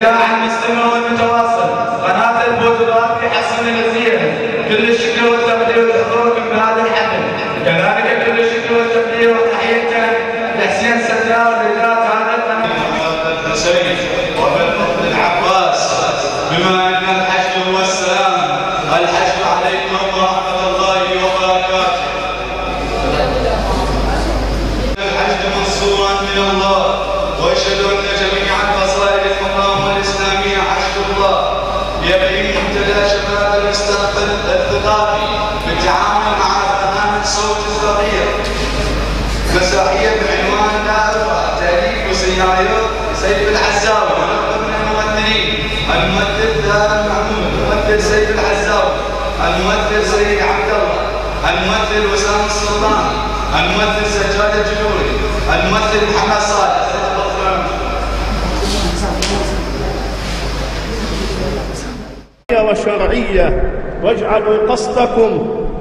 المستمر والمتواصل قناة البودرات لحسن الزينة، كل الشكر والتقدير لحضوركم بهذا الحفل، كذلك كل الشكر والتقدير وتحية لحسين ستار رجال هذا الحسين وبالفضل العباس، بما ان الحشد هو السلام، الحشد عليكم ورحمة الله وبركاته. الحشد منصورا من الله، واشهد ان جميع الفصائل المقام والاسلاميه حشد الله يبني منتدى شباب المستقبل الثقافي بالتعامل مع برنامج صوت الصغير مسرحيه بعنوان لا أروع، تاليف وسيناريو سيف العزاوي، ونخبر من الممثلين الممثل ذا محمود، الممثل سيف العزاوي، الممثل سيد عبد الله، الممثل وسام السلطان، الممثل سجاد الجلوري، الممثل محمد صالح. وشرعية، واجعلوا قصدكم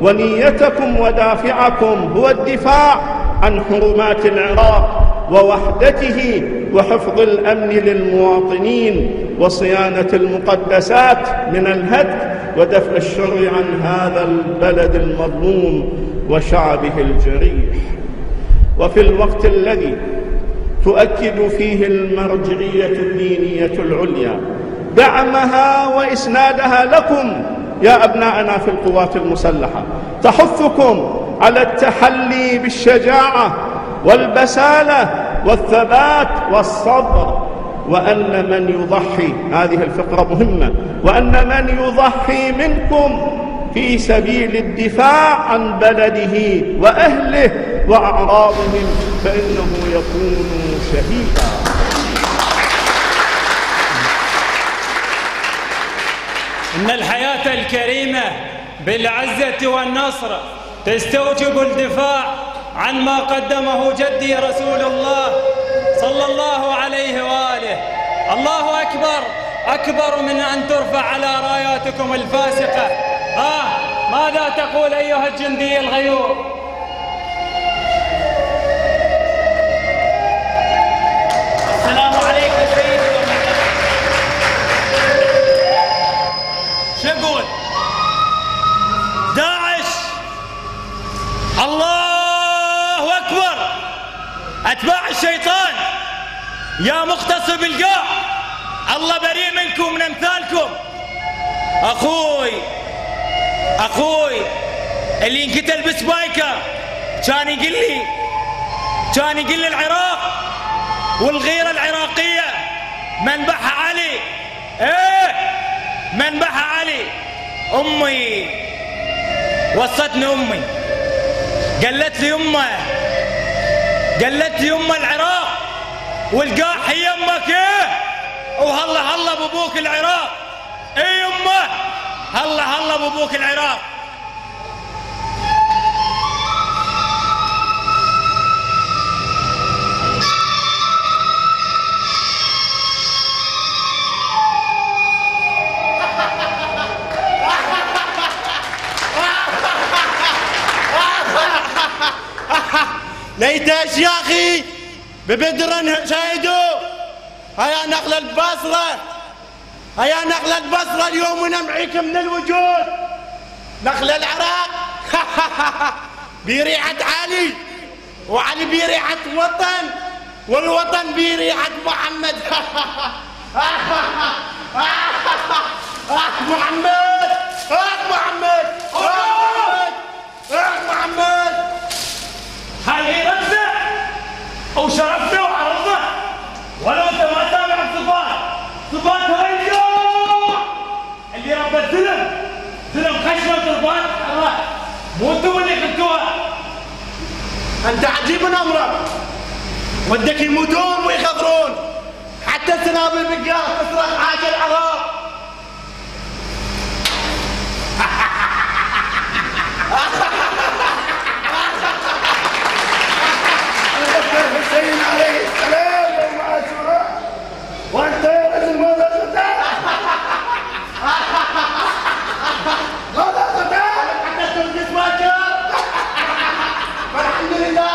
ونيتكم ودافعكم هو الدفاع عن حرمات العراق ووحدته وحفظ الأمن للمواطنين وصيانة المقدسات من الهتك ودفع الشر عن هذا البلد المظلوم وشعبه الجريح. وفي الوقت الذي تؤكد فيه المرجعية الدينية العليا دعمها وإسنادها لكم يا أبناءنا في القوات المسلحة، تحثكم على التحلي بالشجاعة والبسالة والثبات والصبر، وأن من يضحي، هذه الفقرة مهمة، وأن من يضحي منكم في سبيل الدفاع عن بلده وأهله وأعراضهم فإنه يكون شهيدا. إن الحياة الكريمة بالعزة والنصر تستوجب الدفاع عن ما قدمه جدي رسول الله صلى الله عليه وآله. الله أكبر، أكبر من أن ترفع على راياتكم الفاسقة. ماذا تقول أيها الجندي الغيور؟ السلام عليكم سيدي. شو نقول؟ داعش الله أكبر، أتباع الشيطان يا مغتصب القاع، الله بريء منكم من أمثالكم. أخوي اللي انقتل بسبايكر كان يقول لي العراق والغيرة العراقية منبعها علي. منبعها علي. أمي وصتني، أمي قالت لي يمه العراق والقاع هي يمك. وهلا بابوك العراق. يمه هلا بابوك العراق. ليتش يا أخي ببدرن شاهدوا هيا نقل البصرة اليوم ونمعيك من الوجود. نقل العراق بريحة علي، وعلي بريحة وطن، والوطن بريحة محمد. محمد هاي رزة وشرفنا وعرضنا، ولو انت ما تابع صفات هاي اللي ربت ظلم خشمة وتربات الله، مو انتم اللي خلتوها. انت عجيب من امرك، ودك يموتون ويخضرون، حتى سنابل بقاع تصرخ حاجة العراق. حسين عليه السلام يوم عاشوراء، وانت يا رجل ماذا تتعلم؟ حتى تنقذ باكر. الحمد لله.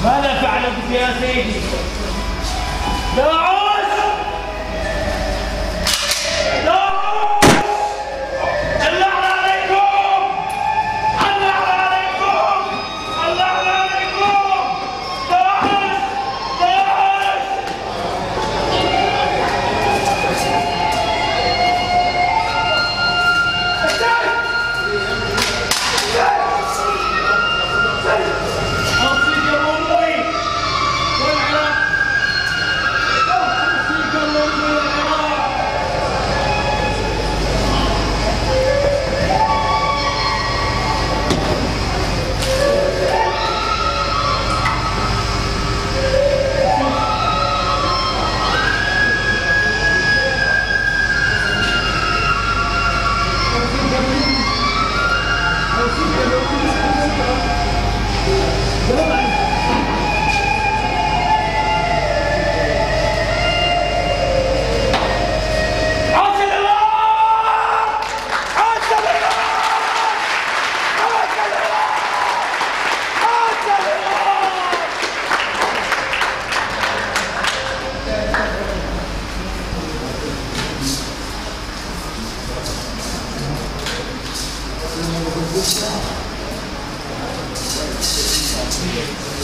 ماذا فعل بك يا سيدي؟ داعوس! داعوس! اللعن عليكم! اللعن عليكم! اللعن عليكم! داعوس! داعوس! Thank you.